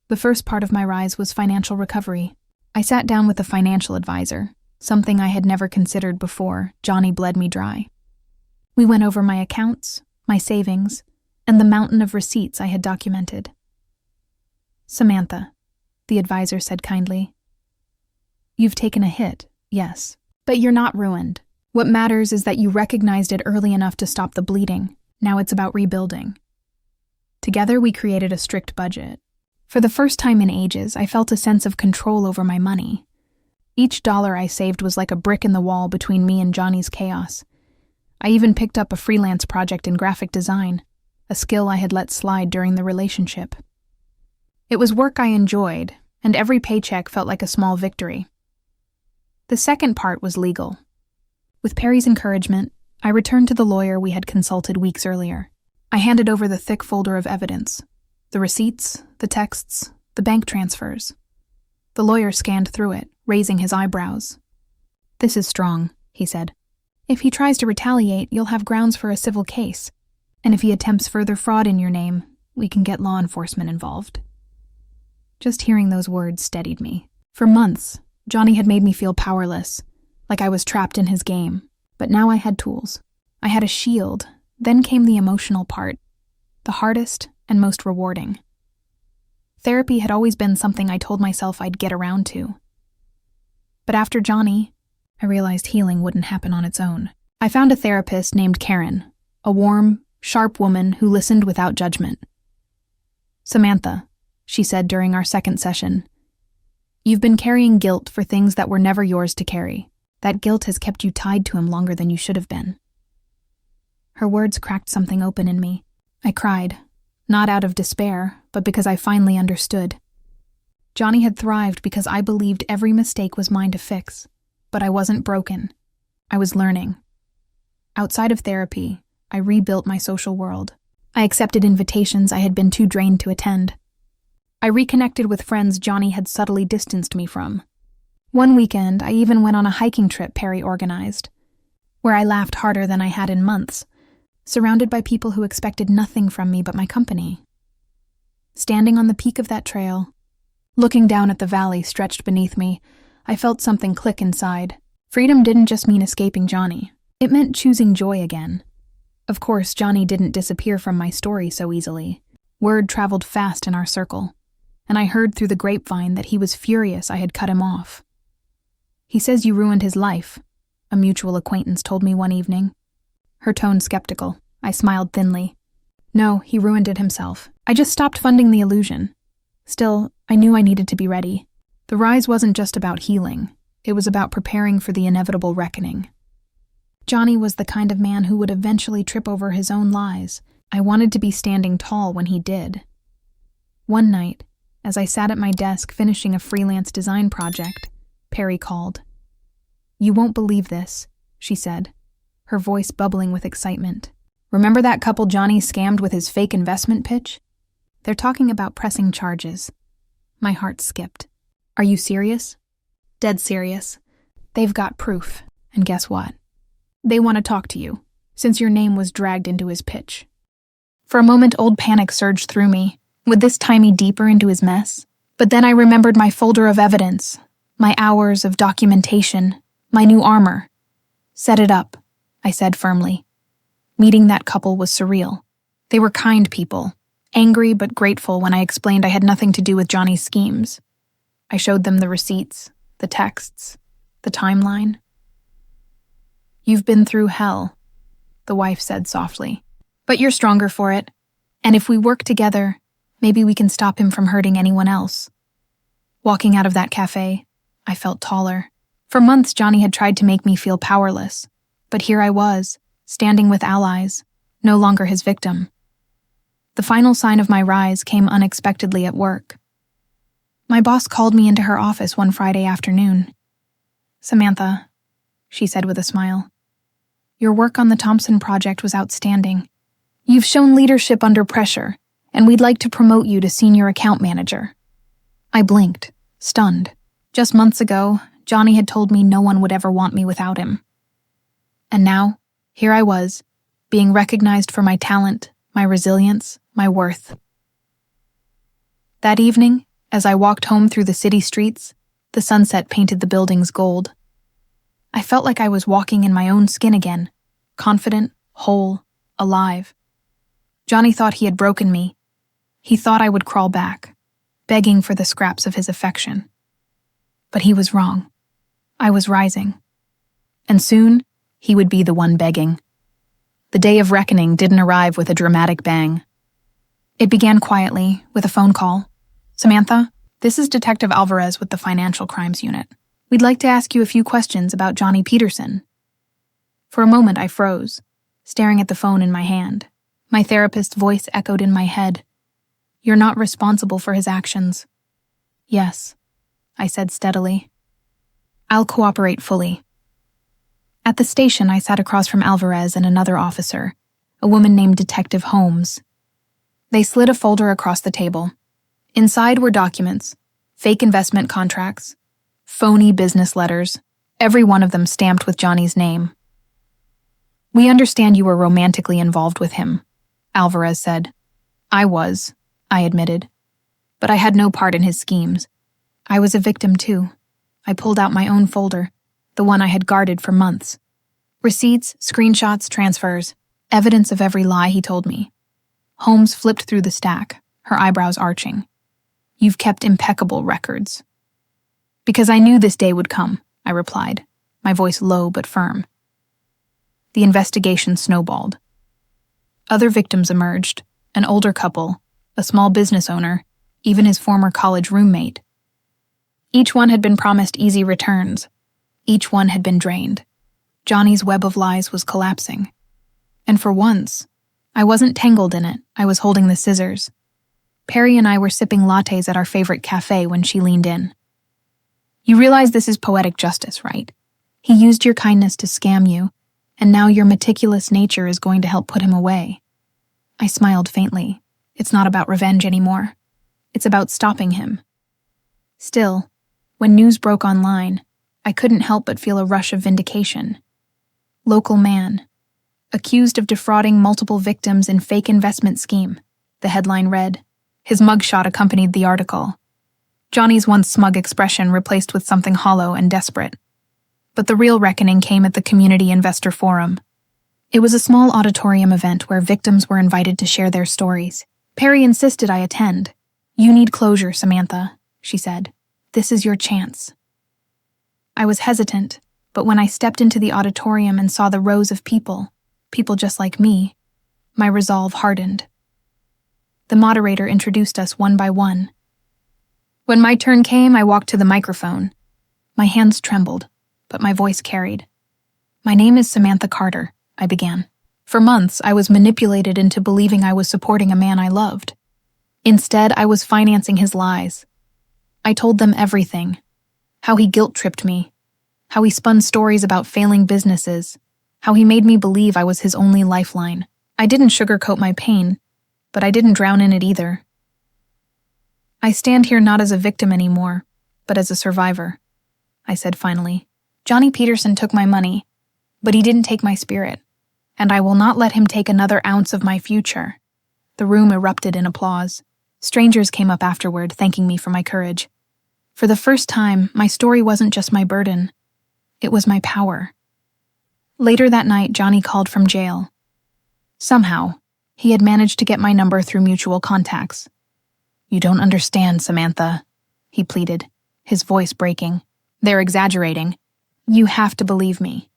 A: The first part of my rise was financial recovery. I sat down with a financial advisor, something I had never considered before. Johnny bled me dry. We went over my accounts, my savings, and the mountain of receipts I had documented. "Samantha," the advisor said kindly, "you've taken a hit, yes, but you're not ruined. What matters is that you recognized it early enough to stop the bleeding. Now it's about rebuilding." Together we created a strict budget. For the first time in ages, I felt a sense of control over my money. Each dollar I saved was like a brick in the wall between me and Johnny's chaos. I even picked up a freelance project in graphic design, a skill I had let slide during the relationship. It was work I enjoyed, and every paycheck felt like a small victory. The second part was legal. With Perry's encouragement, I returned to the lawyer we had consulted weeks earlier. I handed over the thick folder of evidence: the receipts, the texts, the bank transfers. The lawyer scanned through it, raising his eyebrows. "This is strong," he said. "If he tries to retaliate, you'll have grounds for a civil case. And if he attempts further fraud in your name, we can get law enforcement involved." Just hearing those words steadied me. For months, Johnny had made me feel powerless, like I was trapped in his game. But now I had tools. I had a shield. Then came the emotional part, the hardest and most rewarding. Therapy had always been something I told myself I'd get around to. But after Johnny, I realized healing wouldn't happen on its own. I found a therapist named Karen, a warm, sharp woman who listened without judgment. "Samantha," she said during our second session, "you've been carrying guilt for things that were never yours to carry. That guilt has kept you tied to him longer than you should have been." Her words cracked something open in me. I cried, not out of despair, but because I finally understood. Johnny had thrived because I believed every mistake was mine to fix, but I wasn't broken. I was learning. Outside of therapy, I rebuilt my social world. I accepted invitations I had been too drained to attend. I reconnected with friends Johnny had subtly distanced me from. One weekend, I even went on a hiking trip Perry organized, where I laughed harder than I had in months, surrounded by people who expected nothing from me but my company. Standing on the peak of that trail, looking down at the valley stretched beneath me, I felt something click inside. Freedom didn't just mean escaping Johnny. It meant choosing joy again. Of course, Johnny didn't disappear from my story so easily. Word traveled fast in our circle, and I heard through the grapevine that he was furious I had cut him off. "He says you ruined his life," a mutual acquaintance told me one evening. Her tone skeptical. I smiled thinly. "No, he ruined it himself. I just stopped funding the illusion." Still, I knew I needed to be ready. The rise wasn't just about healing. It was about preparing for the inevitable reckoning. Johnny was the kind of man who would eventually trip over his own lies, I wanted to be standing tall when he did. One night, as I sat at my desk finishing a freelance design project, Perry called. "You won't believe this," she said, her voice bubbling with excitement. "Remember that couple Johnny scammed with his fake investment pitch? They're talking about pressing charges." My heart skipped. "Are you serious?" "Dead serious. They've got proof, and guess what? They want to talk to you, since your name was dragged into his pitch." For a moment, old panic surged through me. Would this tie me deeper into his mess? But then I remembered my folder of evidence, my hours of documentation, my new armor. "Set it up," I said firmly. Meeting that couple was surreal. They were kind people, angry but grateful when I explained I had nothing to do with Johnny's schemes. I showed them the receipts, the texts, the timeline. "You've been through hell," the wife said softly. "But you're stronger for it. And if we work together, maybe we can stop him from hurting anyone else." Walking out of that cafe, I felt taller. For months, Johnny had tried to make me feel powerless. But here I was, standing with allies, no longer his victim. The final sign of my rise came unexpectedly at work. My boss called me into her office one Friday afternoon. "Samantha," she said with a smile, "your work on the Thompson project was outstanding. You've shown leadership under pressure, and we'd like to promote you to senior account manager." I blinked, stunned. Just months ago, Johnny had told me no one would ever want me without him. And now, here I was, being recognized for my talent, my resilience, my worth. That evening, as I walked home through the city streets, the sunset painted the buildings gold. I felt like I was walking in my own skin again, confident, whole, alive. Johnny thought he had broken me. He thought I would crawl back, begging for the scraps of his affection. But he was wrong. I was rising. And soon, he would be the one begging. The day of reckoning didn't arrive with a dramatic bang. It began quietly, with a phone call. "Samantha, this is Detective Alvarez with the Financial Crimes Unit. We'd like to ask you a few questions about Johnny Peterson." For a moment, I froze, staring at the phone in my hand. My therapist's voice echoed in my head. "You're not responsible for his actions." "Yes," I said steadily. "I'll cooperate fully." At the station, I sat across from Alvarez and another officer, a woman named Detective Holmes. They slid a folder across the table. Inside were documents, fake investment contracts, phony business letters, every one of them stamped with Johnny's name. "We understand you were romantically involved with him," Alvarez said. "I was," I admitted. "But I had no part in his schemes. I was a victim too." I pulled out my own folder, the one I had guarded for months. Receipts, screenshots, transfers, evidence of every lie he told me. Holmes flipped through the stack, her eyebrows arching. "You've kept impeccable records." "Because I knew this day would come," I replied, my voice low but firm. The investigation snowballed. Other victims emerged, an older couple, a small business owner, even his former college roommate. Each one had been promised easy returns. Each one had been drained. Johnny's web of lies was collapsing. And for once, I wasn't tangled in it, I was holding the scissors. Perry and I were sipping lattes at our favorite cafe when she leaned in. "You realize this is poetic justice, right? He used your kindness to scam you, and now your meticulous nature is going to help put him away." I smiled faintly. It's not about revenge anymore. It's about stopping him. Still, when news broke online, I couldn't help but feel a rush of vindication. "Local man, accused of defrauding multiple victims in fake investment scheme," the headline read. His mugshot accompanied the article. Johnny's once smug expression replaced with something hollow and desperate. But the real reckoning came at the Community Investor Forum. It was a small auditorium event where victims were invited to share their stories. Perry insisted I attend. "You need closure, Samantha," she said. "This is your chance." I was hesitant, but when I stepped into the auditorium and saw the rows of people just like me, my resolve hardened. The moderator introduced us one by one. When my turn came, I walked to the microphone. My hands trembled, but my voice carried. "My name is Samantha Carter," I began. For months, I was manipulated into believing I was supporting a man I loved. Instead, I was financing his lies. I told them everything. How he guilt-tripped me. How he spun stories about failing businesses. How he made me believe I was his only lifeline. I didn't sugarcoat my pain, but I didn't drown in it either. I stand here not as a victim anymore, but as a survivor, I said finally. Johnny Peterson took my money, but he didn't take my spirit, and I will not let him take another ounce of my future. The room erupted in applause. Strangers came up afterward, thanking me for my courage. For the first time, my story wasn't just my burden. It was my power. Later that night, Johnny called from jail. Somehow, he had managed to get my number through mutual contacts. "You don't understand, Samantha," he pleaded, his voice breaking. "They're exaggerating. You have to believe me."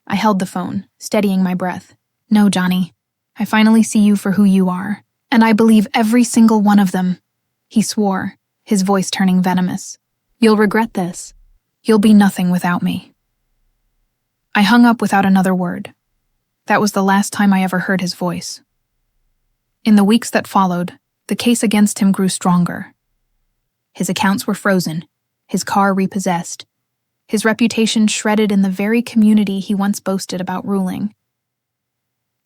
A: I held the phone, steadying my breath. "No, Johnny. I finally see you for who you are, and I believe every single one of them," he swore, his voice turning venomous. "You'll regret this. You'll be nothing without me." I hung up without another word. That was the last time I ever heard his voice. In the weeks that followed, the case against him grew stronger. His accounts were frozen, his car repossessed, his reputation shredded in the very community he once boasted about ruling.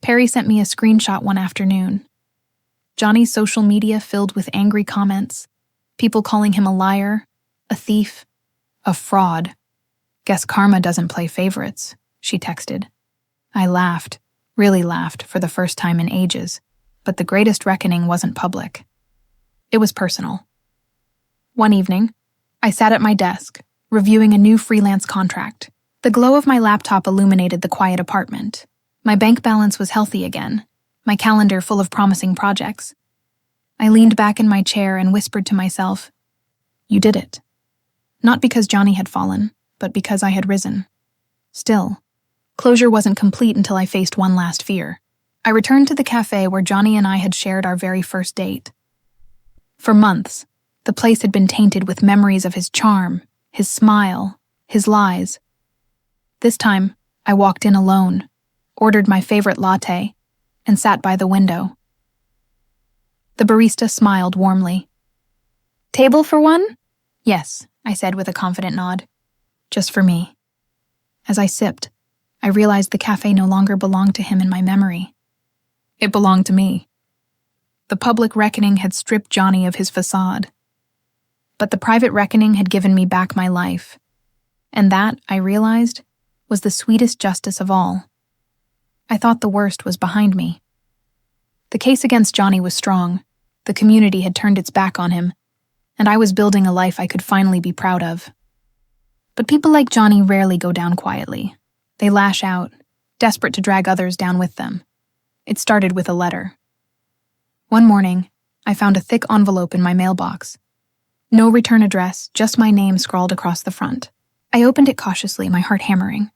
A: Perry sent me a screenshot one afternoon. Johnny's social media filled with angry comments, people calling him a liar, a thief, a fraud. "Guess karma doesn't play favorites," she texted. I laughed, really laughed, for the first time in ages, but the greatest reckoning wasn't public. It was personal. One evening, I sat at my desk, reviewing a new freelance contract. The glow of my laptop illuminated the quiet apartment. My bank balance was healthy again, my calendar full of promising projects. I leaned back in my chair and whispered to myself, "You did it." Not because Johnny had fallen, but because I had risen. Still, closure wasn't complete until I faced one last fear. I returned to the cafe where Johnny and I had shared our very first date. For months, the place had been tainted with memories of his charm, his smile, his lies. This time, I walked in alone, ordered my favorite latte, and sat by the window. The barista smiled warmly. "Table for one?" "Yes," I said with a confident nod. "Just for me." As I sipped, I realized the cafe no longer belonged to him in my memory. It belonged to me. The public reckoning had stripped Johnny of his facade. But the private reckoning had given me back my life. And that, I realized, was the sweetest justice of all. I thought the worst was behind me. The case against Johnny was strong. The community had turned its back on him, and I was building a life I could finally be proud of. But people like Johnny rarely go down quietly. They lash out, desperate to drag others down with them. It started with a letter. One morning, I found a thick envelope in my mailbox. No return address, just my name scrawled across the front. I opened it cautiously, my heart hammering.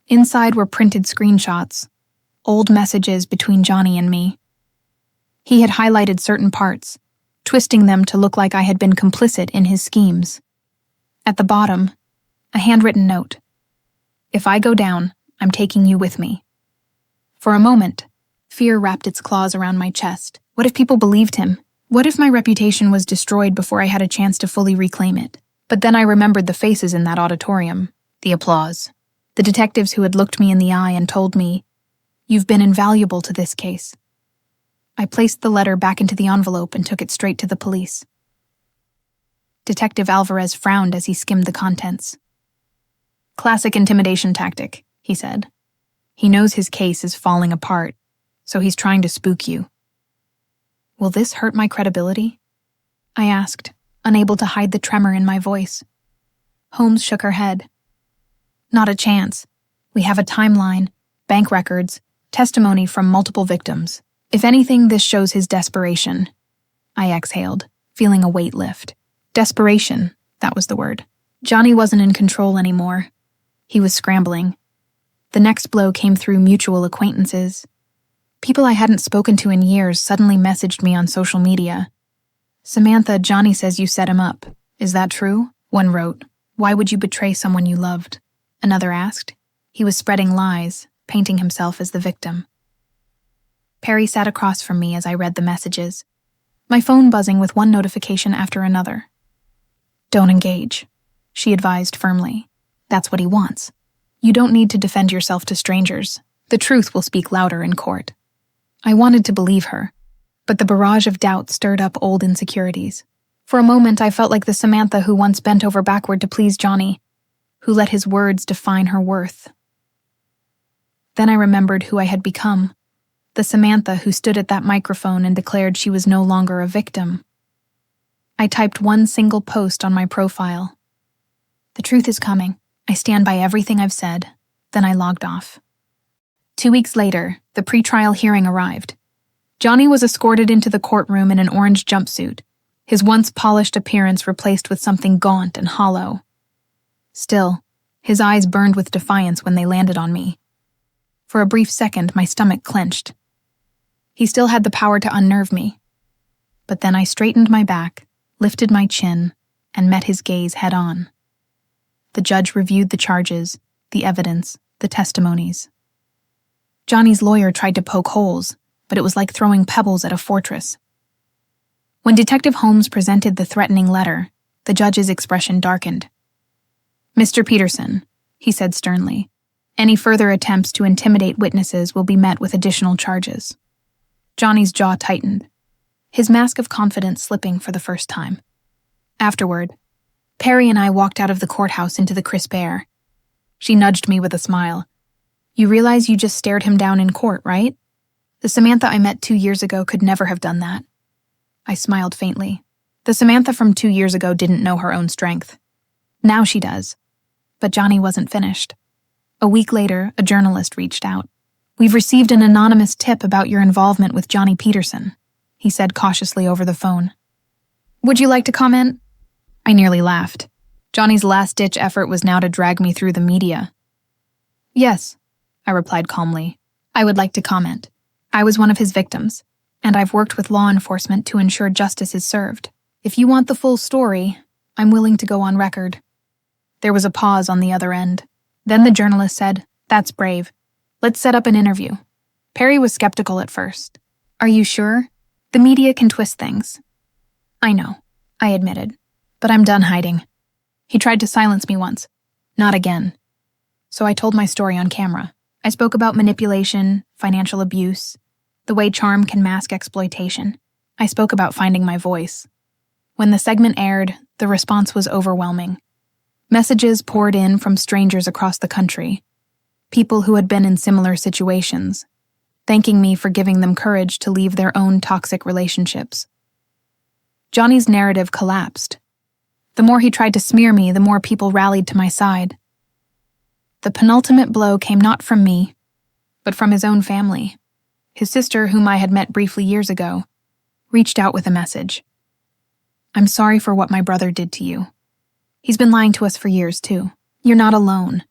A: Inside were printed screenshots, old messages between Johnny and me. He had highlighted certain parts, twisting them to look like I had been complicit in his schemes. At the bottom, a handwritten note. "If I go down, I'm taking you with me." For a moment, fear wrapped its claws around my chest. What if people believed him? What if my reputation was destroyed before I had a chance to fully reclaim it? But then I remembered the faces in that auditorium, the applause, the detectives who had looked me in the eye and told me, "You've been invaluable to this case." I placed the letter back into the envelope and took it straight to the police. Detective Alvarez frowned as he skimmed the contents. "Classic intimidation tactic," he said. "He knows his case is falling apart, so he's trying to spook you." "Will this hurt my credibility?" I asked, unable to hide the tremor in my voice. Holmes shook her head. "Not a chance. We have a timeline, bank records, testimony from multiple victims. If anything, this shows his desperation." I exhaled, feeling a weight lift. Desperation, that was the word. Johnny wasn't in control anymore. He was scrambling. The next blow came through mutual acquaintances. People I hadn't spoken to in years suddenly messaged me on social media. "Samantha, Johnny says you set him up. Is that true?" One wrote, "Why would you betray someone you loved?" Another asked. He was spreading lies, painting himself as the victim. Perry sat across from me as I read the messages, my phone buzzing with one notification after another. "Don't engage," she advised firmly. "That's what he wants. You don't need to defend yourself to strangers. The truth will speak louder in court." I wanted to believe her, but the barrage of doubt stirred up old insecurities. For a moment, I felt like the Samantha who once bent over backward to please Johnny, who let his words define her worth. Then I remembered who I had become, the Samantha who stood at that microphone and declared she was no longer a victim. I typed one single post on my profile. "The truth is coming. I stand by everything I've said." Then I logged off. 2 weeks later, the pretrial hearing arrived. Johnny was escorted into the courtroom in an orange jumpsuit, his once polished appearance replaced with something gaunt and hollow. Still, his eyes burned with defiance when they landed on me. For a brief second, my stomach clenched. He still had the power to unnerve me. But then I straightened my back, lifted my chin, and met his gaze head-on. The judge reviewed the charges, the evidence, the testimonies. Johnny's lawyer tried to poke holes, but it was like throwing pebbles at a fortress. When Detective Holmes presented the threatening letter, the judge's expression darkened. "Mr. Peterson," he said sternly, "any further attempts to intimidate witnesses will be met with additional charges." Johnny's jaw tightened, his mask of confidence slipping for the first time. Afterward, Perry and I walked out of the courthouse into the crisp air. She nudged me with a smile. "You realize you just stared him down in court, right? The Samantha I met 2 years ago could never have done that." I smiled faintly. The Samantha from 2 years ago didn't know her own strength. Now she does. But Johnny wasn't finished. A week later, a journalist reached out. "We've received an anonymous tip about your involvement with Johnny Peterson," he said cautiously over the phone. "Would you like to comment?" I nearly laughed. Johnny's last-ditch effort was now to drag me through the media. "Yes," I replied calmly. "I would like to comment. I was one of his victims, and I've worked with law enforcement to ensure justice is served. If you want the full story, I'm willing to go on record." There was a pause on the other end. Then the journalist said, "That's brave. Let's set up an interview." Perry was skeptical at first. "Are you sure? The media can twist things." "I know," I admitted, "but I'm done hiding." He tried to silence me once. Not again. So I told my story on camera. I spoke about manipulation, financial abuse, the way charm can mask exploitation. I spoke about finding my voice. When the segment aired, the response was overwhelming. Messages poured in from strangers across the country, people who had been in similar situations, thanking me for giving them courage to leave their own toxic relationships. Johnny's narrative collapsed. The more he tried to smear me, the more people rallied to my side. The penultimate blow came not from me, but from his own family. His sister, whom I had met briefly years ago, reached out with a message. "I'm sorry for what my brother did to you. He's been lying to us for years, too. You're not alone."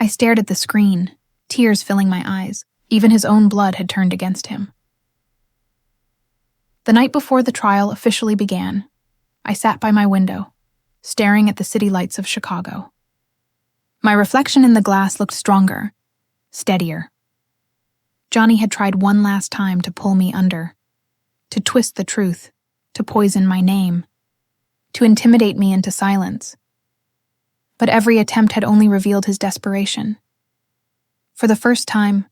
A: I stared at the screen, tears filling my eyes. Even his own blood had turned against him. The night before the trial officially began, I sat by my window, staring at the city lights of Chicago. My reflection in the glass looked stronger, steadier. Johnny had tried one last time to pull me under, to twist the truth, to poison my name, to intimidate me into silence. But every attempt had only revealed his desperation. For the first time,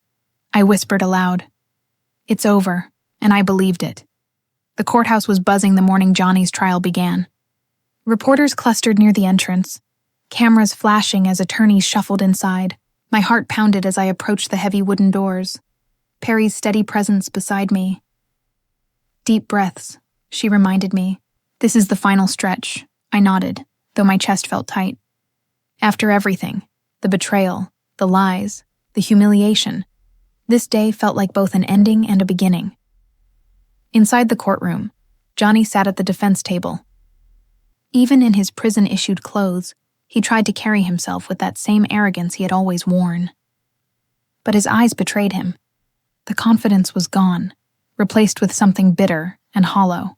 A: I whispered aloud, "It's over," and I believed it. The courthouse was buzzing the morning Johnny's trial began. Reporters clustered near the entrance, cameras flashing as attorneys shuffled inside. My heart pounded as I approached the heavy wooden doors, Perry's steady presence beside me. "Deep breaths," she reminded me. "This is the final stretch." I nodded, though my chest felt tight. After everything, the betrayal, the lies, the humiliation, this day felt like both an ending and a beginning. Inside the courtroom, Johnny sat at the defense table. Even in his prison-issued clothes, he tried to carry himself with that same arrogance he had always worn. But his eyes betrayed him. The confidence was gone, replaced with something bitter and hollow.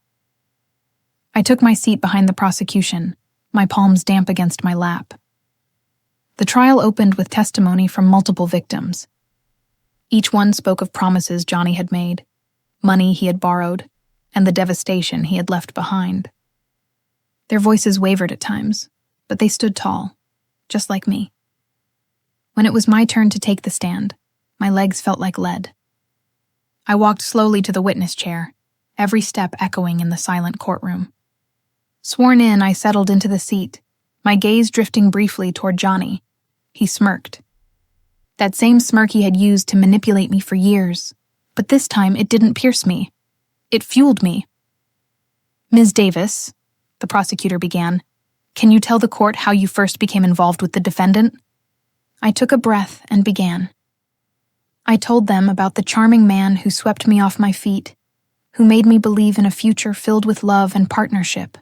A: I took my seat behind the prosecution, my palms damp against my lap. The trial opened with testimony from multiple victims. Each one spoke of promises Johnny had made, money he had borrowed, and the devastation he had left behind. Their voices wavered at times, but they stood tall, just like me. When it was my turn to take the stand, my legs felt like lead. I walked slowly to the witness chair, every step echoing in the silent courtroom. Sworn in, I settled into the seat, my gaze drifting briefly toward Johnny. He smirked. That same smirk he had used to manipulate me for years, but this time it didn't pierce me. It fueled me. "Ms. Davis," the prosecutor began, "can you tell the court how you first became involved with the defendant?" I took a breath and began. I told them about the charming man who swept me off my feet, who made me believe in a future filled with love and partnership.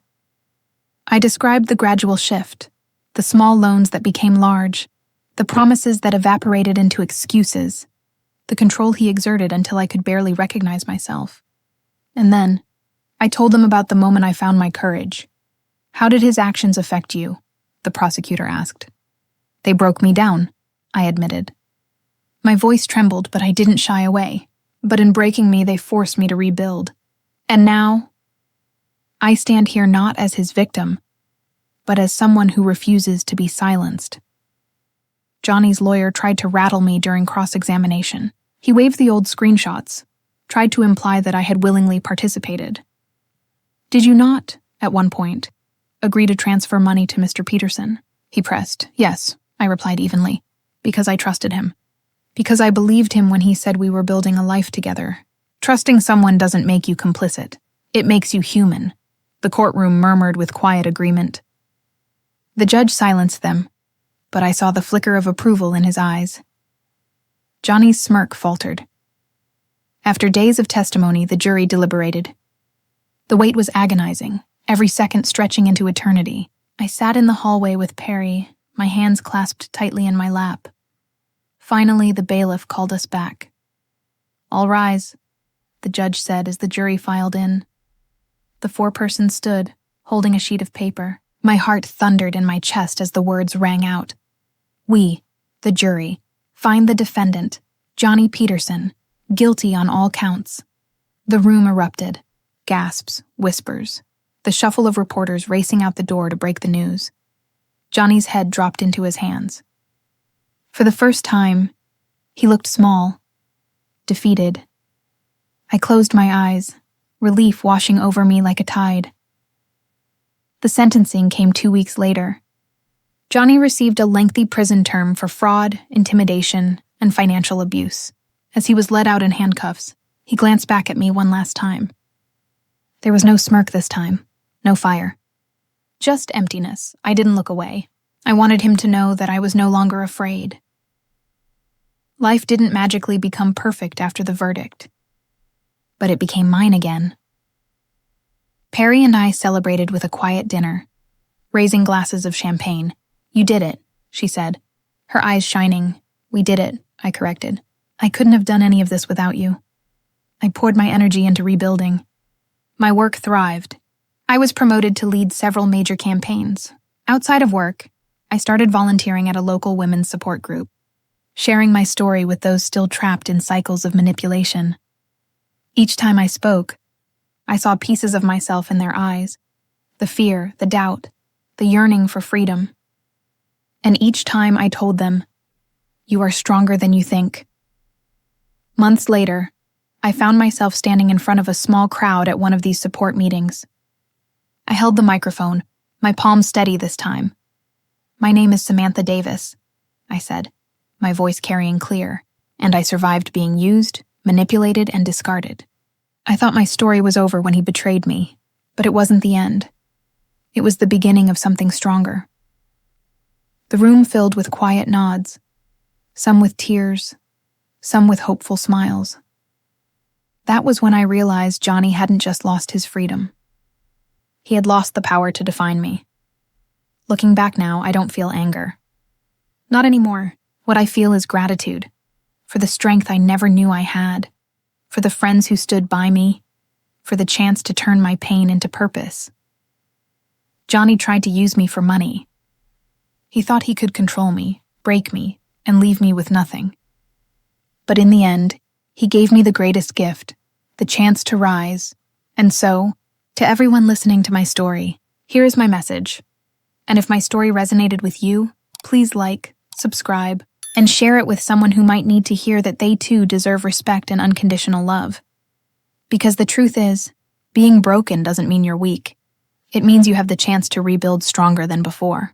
A: I described the gradual shift, the small loans that became large, the promises that evaporated into excuses, the control he exerted until I could barely recognize myself. And then, I told them about the moment I found my courage. "How did his actions affect you?" the prosecutor asked. "They broke me down," I admitted. My voice trembled, but I didn't shy away. But in breaking me, they forced me to rebuild. And now, I stand here not as his victim, but as someone who refuses to be silenced. Johnny's lawyer tried to rattle me during cross-examination. He waved the old screenshots, tried to imply that I had willingly participated. "Did you not, at one point, agree to transfer money to Mr. Peterson?" he pressed. "Yes," I replied evenly, "because I trusted him. Because I believed him when he said we were building a life together. Trusting someone doesn't make you complicit. It makes you human." The courtroom murmured with quiet agreement. The judge silenced them, but I saw the flicker of approval in his eyes. Johnny's smirk faltered. After days of testimony, the jury deliberated. The wait was agonizing, every second stretching into eternity. I sat in the hallway with Perry, my hands clasped tightly in my lap. Finally, the bailiff called us back. "All rise," the judge said as the jury filed in. The four persons stood, holding a sheet of paper. My heart thundered in my chest as the words rang out. "We, the jury, find the defendant, Johnny Peterson, guilty on all counts." The room erupted. Gasps, whispers, the shuffle of reporters racing out the door to break the news. Johnny's head dropped into his hands. For the first time, he looked small, defeated. I closed my eyes, relief washing over me like a tide. The sentencing came 2 weeks later. Johnny received a lengthy prison term for fraud, intimidation, and financial abuse. As he was led out in handcuffs, he glanced back at me one last time. There was no smirk this time, no fire. Just emptiness. I didn't look away. I wanted him to know that I was no longer afraid. Life didn't magically become perfect after the verdict, but it became mine again. Perry and I celebrated with a quiet dinner, raising glasses of champagne. "You did it," she said, her eyes shining. "We did it," I corrected. "I couldn't have done any of this without you." I poured my energy into rebuilding. My work thrived. I was promoted to lead several major campaigns. Outside of work, I started volunteering at a local women's support group, sharing my story with those still trapped in cycles of manipulation. Each time I spoke, I saw pieces of myself in their eyes, the fear, the doubt, the yearning for freedom. And each time I told them, "You are stronger than you think." Months later, I found myself standing in front of a small crowd at one of these support meetings. I held the microphone, my palm steady this time. "My name is Samantha Davis," I said, my voice carrying clear, "and I survived being used, manipulated, and discarded." I thought my story was over when he betrayed me, but it wasn't the end. It was the beginning of something stronger. The room filled with quiet nods, some with tears, some with hopeful smiles. That was when I realized Johnny hadn't just lost his freedom. He had lost the power to define me. Looking back now, I don't feel anger. Not anymore. What I feel is gratitude for the strength I never knew I had, for the friends who stood by me, for the chance to turn my pain into purpose. Johnny tried to use me for money. He thought he could control me, break me, and leave me with nothing. But in the end, he gave me the greatest gift, the chance to rise. And so, to everyone listening to my story, here is my message. And if my story resonated with you, please like, subscribe, and share it with someone who might need to hear that they too deserve respect and unconditional love. Because the truth is, being broken doesn't mean you're weak. It means you have the chance to rebuild stronger than before.